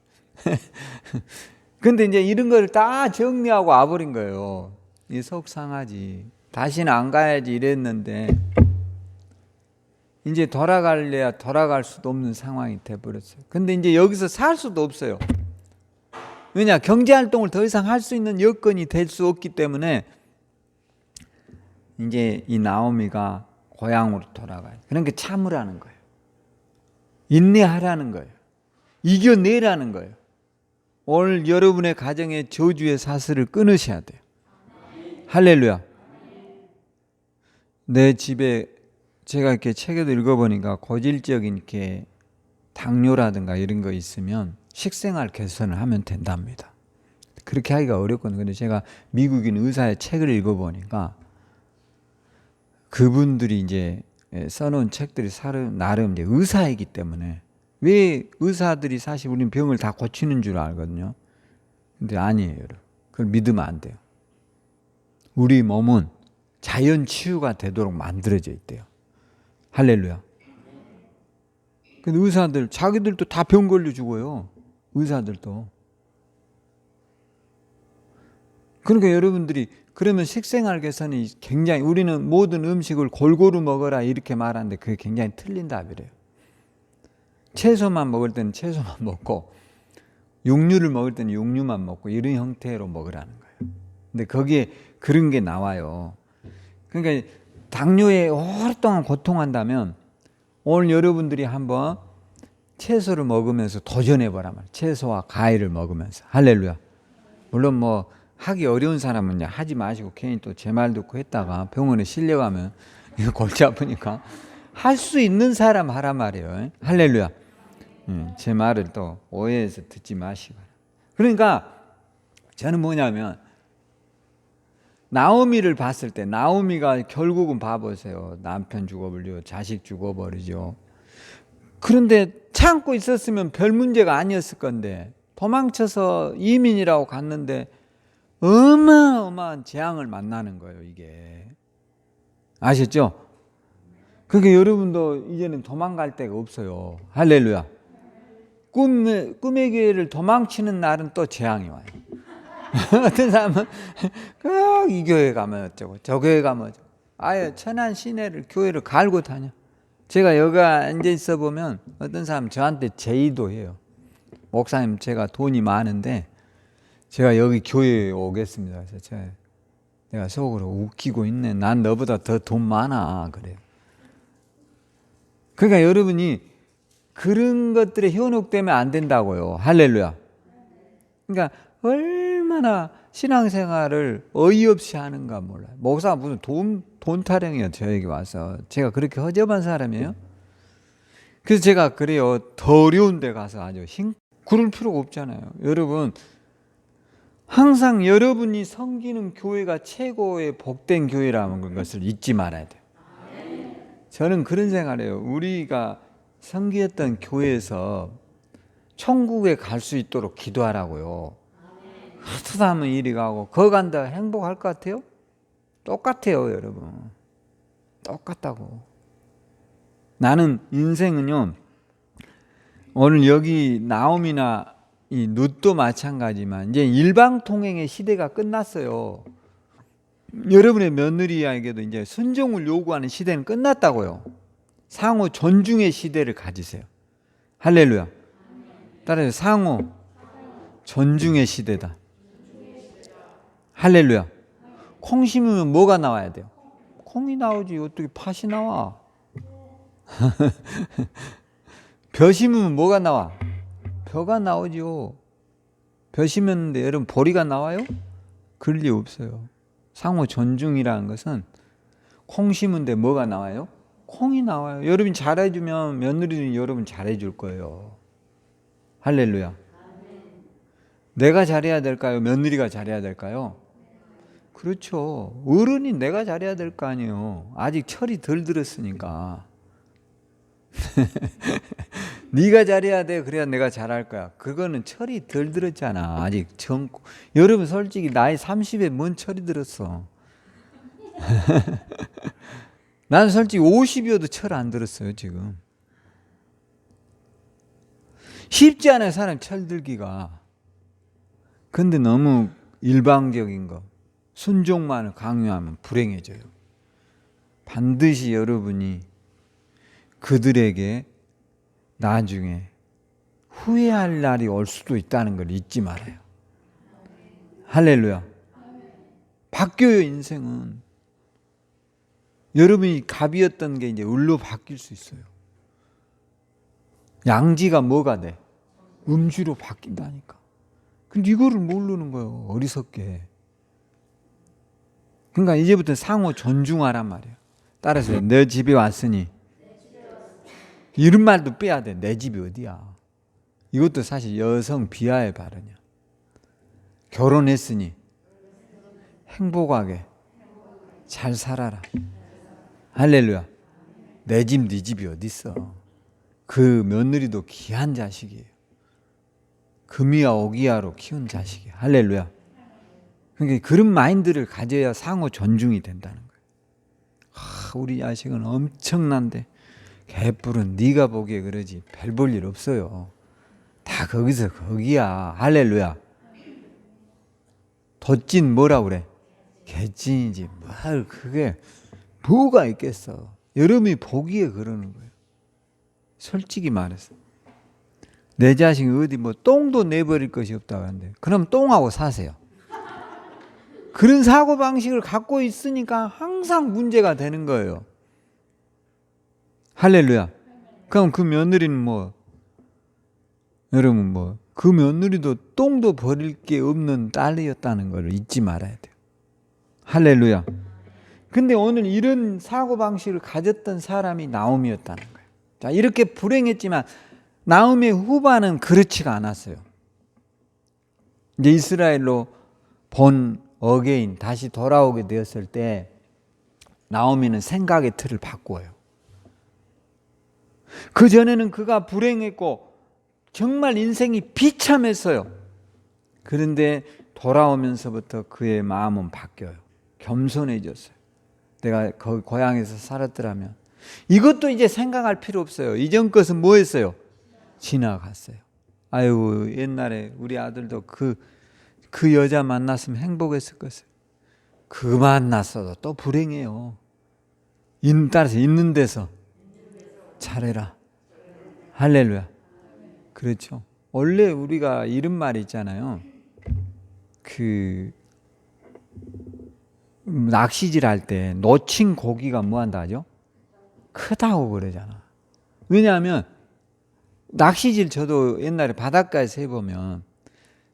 근데 이제 이런 걸 다 정리하고 와버린 거예요. 이 속상하지. 다시는 안 가야지 이랬는데 이제 돌아갈래야 돌아갈 수도 없는 상황이 돼버렸어요. 근데 이제 여기서 살 수도 없어요. 왜냐? 경제활동을 더 이상 할 수 있는 여건이 될 수 없기 때문에 이제 이 나오미가 고향으로 돌아가요. 그러니까 참으라는 거예요. 인내하라는 거예요. 이겨내라는 거예요. 오늘 여러분의 가정의 저주의 사슬을 끊으셔야 돼요. 할렐루야. 내 집에 제가 이렇게 책에도 읽어보니까 고질적인 이렇게 당뇨라든가 이런 거 있으면 식생활 개선을 하면 된답니다. 그렇게 하기가 어렵거든요. 근데 제가 미국인 의사의 책을 읽어보니까 그분들이 이제 써놓은 책들이 나름 이제 의사이기 때문에 왜 의사들이 사실 우리는 병을 다 고치는 줄 알거든요. 근데 아니에요, 여러분. 그걸 믿으면 안 돼요. 우리 몸은 자연 치유가 되도록 만들어져 있대요. 할렐루야. 근데 의사들 자기들도 다 병 걸려 죽어요. 의사들도. 그러니까 여러분들이 그러면 식생활 개선이 굉장히, 우리는 모든 음식을 골고루 먹어라 이렇게 말하는데 그게 굉장히 틀린 답이래요. 채소만 먹을 때는 채소만 먹고 육류를 먹을 때는 육류만 먹고 이런 형태로 먹으라는 거예요. 근데 거기에 그런 게 나와요. 그러니까 당뇨에 오랫동안 고통한다면 오늘 여러분들이 한번 채소를 먹으면서 도전해보란 말이에요. 채소와 과일을 먹으면서. 할렐루야. 물론 뭐 하기 어려운 사람은 하지 마시고 괜히 또 제 말 듣고 했다가 병원에 실려가면 골치 아프니까 할 수 있는 사람 하란 말이에요. 할렐루야. 제 말을 또 오해해서 듣지 마시고. 그러니까 저는 뭐냐면 나오미를 봤을 때, 나오미가 결국은 봐보세요. 남편 죽어버리고 자식 죽어버리죠. 그런데 참고 있었으면 별 문제가 아니었을 건데 도망쳐서 이민이라고 갔는데 어마어마한 재앙을 만나는 거예요, 이게. 아셨죠? 그러니까 여러분도 이제는 도망갈 데가 없어요. 할렐루야. 꿈의 기회를 도망치는 날은 또 재앙이 와요. 어떤 사람은 꼭 이 교회 가면 어쩌고 저 교회 가면 어쩌고 아예 천안 시내를 교회를 갈고 다녀. 제가 여기 앉아 있어 보면 어떤 사람 저한테 제의도 해요. 목사님, 제가 돈이 많은데 제가 여기 교회에 오겠습니다. 그래서 내가 속으로 웃기고 있네. 난 너보다 더 돈 많아. 그래요. 그러니까 여러분이 그런 것들에 현혹되면 안 된다고요. 할렐루야. 그러니까 얼마나 신앙생활을 어이없이 하는가 몰라요. 목사가 무슨 돈 타령이에요. 저에게 와서. 제가 그렇게 허접한 사람이에요? 그래서 제가 그래요. 더 어려운 데 가서 아주 그럴 필요가 없잖아요. 여러분, 항상 여러분이 섬기는 교회가 최고의 복된 교회라는 것을 잊지 말아야 돼요. 저는 그런 생각을 해요. 우리가 섬기었던 교회에서 천국에 갈 수 있도록 기도하라고요. 하트도 하면 이리 가고 거기 간다 행복할 것 같아요? 똑같아요, 여러분. 똑같다고. 나는 인생은요, 오늘 여기 나옴이나 이 룻도 마찬가지지만 이제 일방통행의 시대가 끝났어요. 여러분의 며느리에게도 이제 순종을 요구하는 시대는 끝났다고요. 상호 존중의 시대를 가지세요. 할렐루야. 따라서 상호 존중의 시대다. 할렐루야. 콩 심으면 뭐가 나와야 돼요? 콩이 나오지 어떻게 팥이 나와? 벼 심으면 뭐가 나와? 벼가 나오죠. 벼 심었는데 여러분 보리가 나와요? 그럴 리 없어요. 상호 존중이라는 것은 콩 심은데 뭐가 나와요? 콩이 나와요. 여러분이 잘해주면 며느리는 여러분 잘해줄 거예요. 할렐루야. 내가 잘해야 될까요? 며느리가 잘해야 될까요? 그렇죠. 어른이 내가 잘해야 될 거 아니에요. 아직 철이 덜 들었으니까. 네가 잘해야 돼. 그래야 내가 잘할 거야. 그거는 철이 덜 들었잖아. 아직 젊고. 여러분 솔직히 나이 30에 뭔 철이 들었어. 난 솔직히 50이어도 철 안 들었어요 지금. 쉽지 않아요 사람 철 들기가. 근데 너무 일방적인 거 순종만을 강요하면 불행해져요. 반드시 여러분이 그들에게 나중에 후회할 날이 올 수도 있다는 걸 잊지 말아요. 할렐루야. 바뀌어요 인생은. 여러분이 갑이었던 게 이제 을로 바뀔 수 있어요. 양지가 뭐가 돼? 음주로 바뀐다니까. 근데 이거를 모르는 거예요. 어리석게. 그러니까 이제부터 상호 존중하란 말이에요. 따라서 내 집에 왔으니 이런 말도 빼야 돼. 내 집이 어디야. 이것도 사실 여성 비하의 발언이야. 결혼했으니 행복하게 잘 살아라. 할렐루야. 내 집, 네 집이 어디 있어. 그 며느리도 귀한 자식이에요. 금이야 오기야로 키운 자식이에요. 할렐루야. 그러니까 그런 마인드를 가져야 상호 존중이 된다는 거예요. 우리 자식은 엄청난데 개뿔은 네가 보기에 그러지 별 볼 일 없어요. 다 거기서 거기야. 할렐루야. 덧진 뭐라 그래? 개찐이지. 뭘 그게 뭐가 있겠어. 여러분이 보기에 그러는 거예요. 솔직히 말해서 내 자식이 어디 뭐 똥도 내버릴 것이 없다고 하는데 그럼 똥하고 사세요. 그런 사고방식을 갖고 있으니까 항상 문제가 되는 거예요. 할렐루야. 그럼 그 며느리는 뭐 여러분 뭐 그 며느리도 똥도 버릴 게 없는 딸이었다는 걸 잊지 말아야 돼요. 할렐루야. 근데 오늘 이런 사고방식을 가졌던 사람이 나오미였다는 거예요. 자, 이렇게 불행했지만 나오미의 후반은 그렇지가 않았어요. 이제 이스라엘로 본 어게인 다시 돌아오게 되었을 때 나오미는 생각의 틀을 바꾸어요. 그 전에는 그가 불행했고 정말 인생이 비참했어요. 그런데 돌아오면서부터 그의 마음은 바뀌어요. 겸손해졌어요. 내가 거기 고향에서 살았더라면 이것도 이제 생각할 필요 없어요. 이전 것은 뭐였어요? 지나갔어요. 아유 옛날에 우리 아들도 그 여자 만났으면 행복했을 것을. 그 만났어도 또 불행해요. 따라서 있는 데서 잘해라. 할렐루야. 그렇죠. 원래 우리가 이런 말이 있잖아요. 그 낚시질 할 때 놓친 고기가 뭐한다 하죠? 크다고 그러잖아. 왜냐하면 낚시질 저도 옛날에 바닷가에서 해보면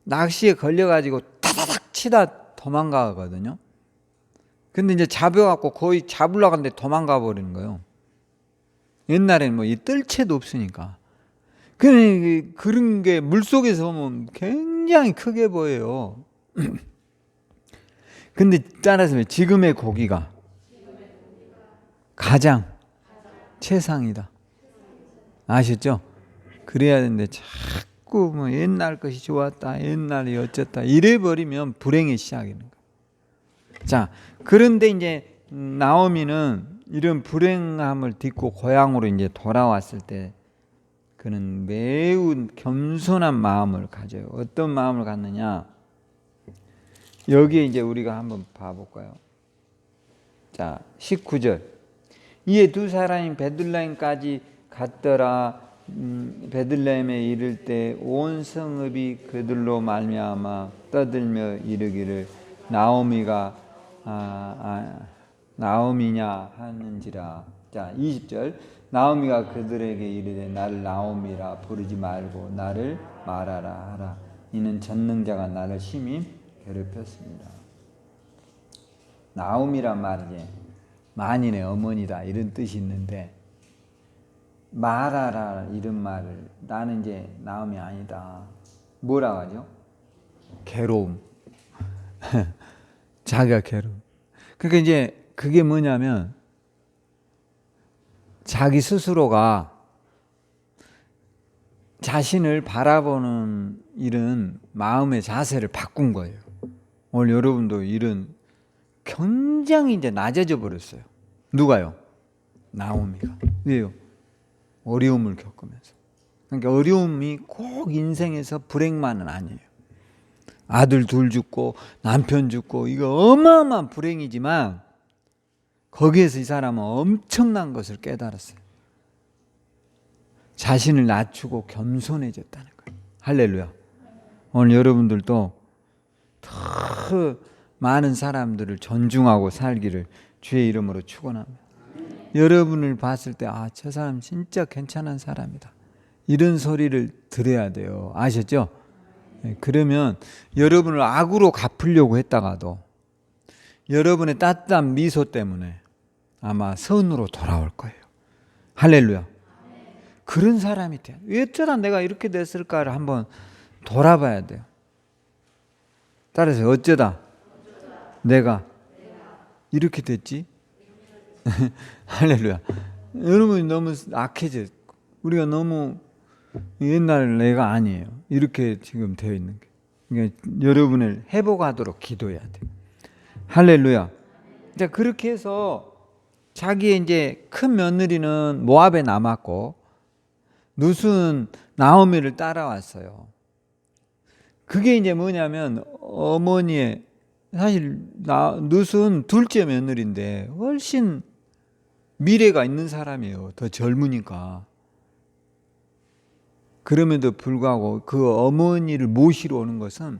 낚시에 걸려가지고 타다닥 치다 도망가거든요. 근데 이제 잡혀갖고 거의 잡으려고 하는데 도망가 버리는 거예요. 옛날에는 뭐 이 뜰채도 없으니까. 그런 게 물속에서 보면 굉장히 크게 보여요. 근데 따라서 지금의 고기가 가장 최상이다. 아셨죠? 그래야 되는데 자꾸 뭐 옛날 것이 좋았다, 옛날이 어쨌다 이래 버리면 불행의 시작이는 거예요. 자, 그런데 이제 나오미는 이런 불행함을 딛고 고향으로 이제 돌아왔을 때 그는 매우 겸손한 마음을 가져요. 어떤 마음을 갖느냐? 여기에 이제 우리가 한번 봐볼까요? 자, 19절. 이에 두 사람이 베들레헴까지 갔더라. 베들레헴에 이를 때 온 성읍이 그들로 말미암아 떠들며 이르기를 나오미가 나오미냐 하는지라. 자, 20절. 나오미가 그들에게 이르되 나를 나오미라 부르지 말고 나를 마라라 하라. 이는 전능자가 나를 심히 괴롭혔습니다. 나오미란 말이 만인의 어머니다 이런 뜻이 있는데, 마라라 이런 말을 나는 이제 나오미 아니다. 뭐라고 하죠? 괴로움. 자기가 괴로움. 그러니까 이제 그게 뭐냐면 자기 스스로가 자신을 바라보는 이런 마음의 자세를 바꾼 거예요. 오늘 여러분도 이런 굉장히 이제 낮아져 버렸어요. 누가요? 나오미가. 왜요? 어려움을 겪으면서. 그러니까 어려움이 꼭 인생에서 불행만은 아니에요. 아들 둘 죽고 남편 죽고 이거 어마어마한 불행이지만 거기에서 이 사람은 엄청난 것을 깨달았어요. 자신을 낮추고 겸손해졌다는 거예요. 할렐루야. 오늘 여러분들도 더 많은 사람들을 존중하고 살기를 주의 이름으로 축원합니다. 여러분을 봤을 때 아, 저 사람 진짜 괜찮은 사람이다. 이런 소리를 들어야 돼요. 아셨죠? 그러면 여러분을 악으로 갚으려고 했다가도 여러분의 따뜻한 미소 때문에 아마 선으로 돌아올 거예요. 할렐루야. 그런 사람이 돼요. 어쩌다 내가 이렇게 됐을까를 한번 돌아봐야 돼요. 따라서 어쩌다 내가 이렇게 됐지? 할렐루야. 여러분이 너무 악해져. 우리가 너무 옛날 내가 아니에요. 이렇게 지금 되어 있는 게. 그러니까 여러분을 회복하도록 기도해야 돼요. 할렐루야. 자, 그렇게 해서 자기의 이제 큰 며느리는 모압에 남았고 룻은 나오미를 따라왔어요. 그게 이제 뭐냐면 어머니의 사실 룻은 둘째 며느리인데 훨씬 미래가 있는 사람이에요. 더 젊으니까. 그럼에도 불구하고 그 어머니를 모시러 오는 것은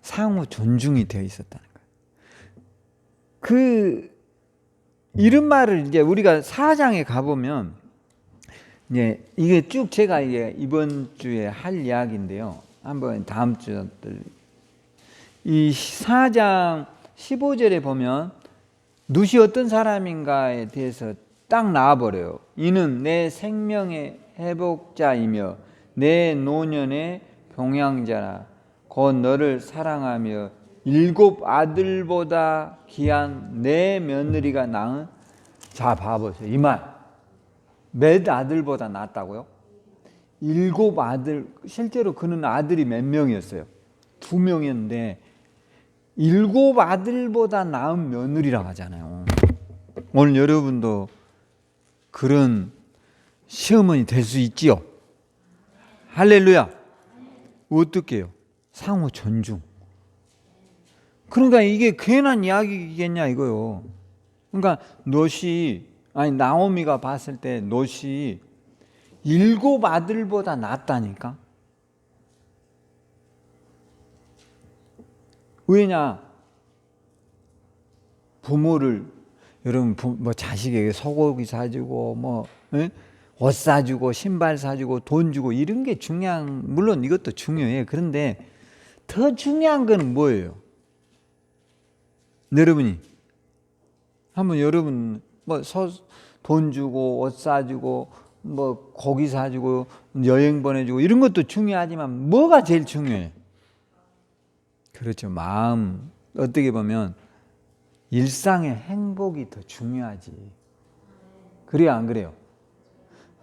상호 존중이 되어 있었다는 거예요. 이런 말을 이제 우리가 4장에 가보면 이제 이게 쭉 제가 이게 이번 주에 할 이야기인데요. 한번 다음 주들 이 4장 15절에 보면 룻이 어떤 사람인가에 대해서 딱 나와버려요. 이는 내 생명의 회복자이며 내 노년의 봉양자라. 곧 너를 사랑하며 7 아들보다 귀한 내 며느리가 낳은. 자, 봐보세요. 이 말. 몇 아들보다 낫다고요? 7 아들. 실제로 그는 아들이 몇 명이었어요? 2명이었는데 7 아들보다 나은 며느리라고 하잖아요. 오늘 여러분도 그런 시어머니 될 수 있지요? 할렐루야. 어떻게 해요? 상호 존중. 그러니까 이게 괜한 이야기겠냐 이거요. 그러니까 나오미가 봤을 때 롯이 7 아들보다 낫다니까. 왜냐? 부모를 여러분 뭐 자식에게 소고기 사주고 옷 사주고 신발 사주고 돈 주고 이런 게 물론 이것도 중요해요. 그런데 더 중요한 건 뭐예요? 여러분 돈 주고 옷 사주고 고기 사주고 여행 보내주고 이런 것도 중요하지만 뭐가 제일 중요해요? 그렇죠. 마음. 어떻게 보면 일상의 행복이 더 중요하지. 그래요, 안 그래요?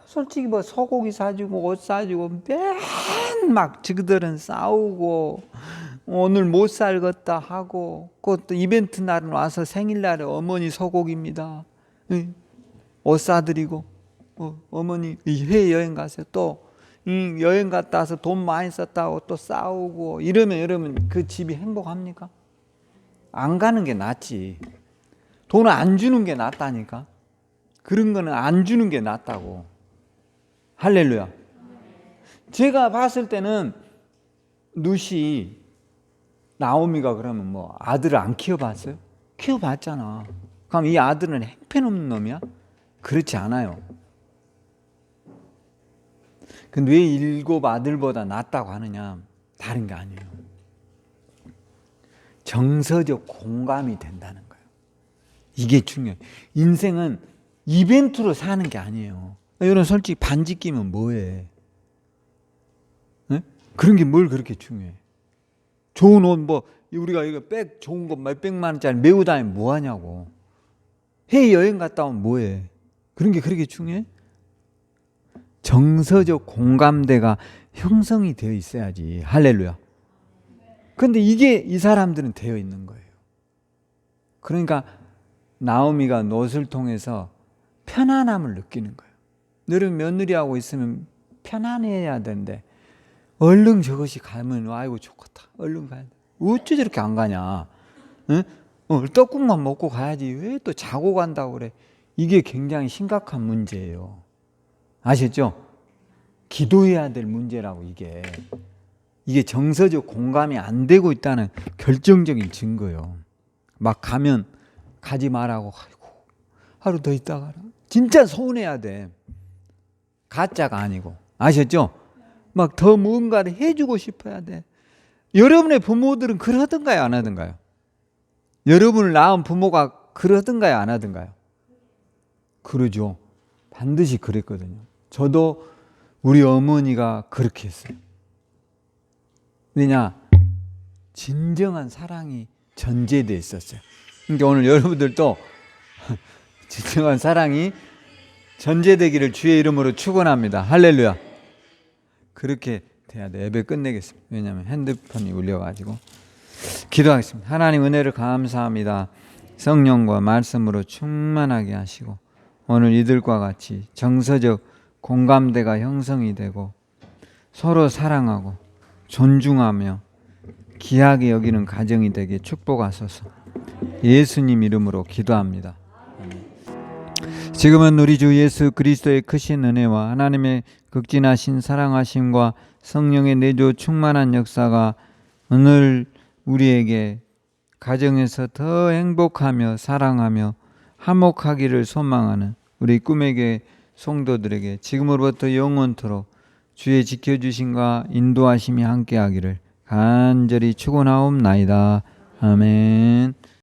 솔직히 소고기 사주고 옷 사주고 맨 막 저들은 싸우고 오늘 못 살겠다 하고 또 이벤트 날은 와서 생일날에 어머니 소고기입니다. 옷 사드리고 어머니 해외여행 가세요. 또 여행 갔다 와서 돈 많이 썼다고 또 싸우고 이러면 여러분 그 집이 행복합니까? 안 가는 게 낫지. 돈 안 주는 게 낫다니까. 그런 거는 안 주는 게 낫다고. 할렐루야. 제가 봤을 때는 룻이 나오미가 그러면 아들을 안 키워봤어요? 키워봤잖아. 그럼 이 아들은 행편없는 놈이야? 그렇지 않아요. 근데 왜 7 아들보다 낫다고 하느냐? 다른 게 아니에요. 정서적 공감이 된다는 거예요. 이게 중요해요. 인생은 이벤트로 사는 게 아니에요. 여러분 솔직히 반지 끼면 뭐해? 네? 그런 게 뭘 그렇게 중요해? 좋은 옷 뭐 우리가 이거 백 좋은 거 몇백만 원짜리 메고 다니면 뭐 하냐고. 해외 여행 갔다 오면 뭐해? 그런 게 그렇게 중요해? 정서적 공감대가 형성이 되어 있어야지. 할렐루야. 근데 이게 이 사람들은 되어 있는 거예요. 그러니까 나오미가 롯을 통해서 편안함을 느끼는 거예요. 너는 며느리하고 있으면 편안해야 되는데 얼른 저것이 가면 아이고 좋겠다. 얼른 가야 돼. 어째 저렇게 안 가냐? 응? 떡국만 먹고 가야지. 왜 또 자고 간다고 그래? 이게 굉장히 심각한 문제예요. 아셨죠? 기도해야 될 문제라고 이게 정서적 공감이 안 되고 있다는 결정적인 증거예요. 막 가면 가지 말라고 아이고 하루 더 있다 가라. 진짜 서운해야 돼. 가짜가 아니고. 아셨죠? 막 더 뭔가를 해주고 싶어야 돼. 여러분의 부모들은 그러던가요? 안 하던가요? 여러분을 낳은 부모가 그러던가요? 안 하던가요? 그러죠. 반드시 그랬거든요. 저도 우리 어머니가 그렇게 했어요. 왜냐? 진정한 사랑이 전제되어 있었어요. 그러니까 오늘 여러분들도 진정한 사랑이 전제되기를 주의 이름으로 축원합니다. 할렐루야. 그렇게 돼야 돼. 예배 끝내겠습니다. 왜냐하면 핸드폰이 울려가지고. 기도하겠습니다. 하나님 은혜를 감사합니다. 성령과 말씀으로 충만하게 하시고 오늘 이들과 같이 정서적 공감대가 형성이 되고 서로 사랑하고 존중하며 귀하게 여기는 가정이 되게 축복하소서. 예수님 이름으로 기도합니다. 지금은 우리 주 예수 그리스도의 크신 은혜와 하나님의 극진하신 사랑하심과 성령의 내조 충만한 역사가 오늘 우리에게 가정에서 더 행복하며 사랑하며 화목하기를 소망하는 우리 꿈에게 성도들에게 지금으로부터 영원토록 주의 지켜주심과 인도하심이 함께하기를 간절히 축원하옵나이다. 아멘.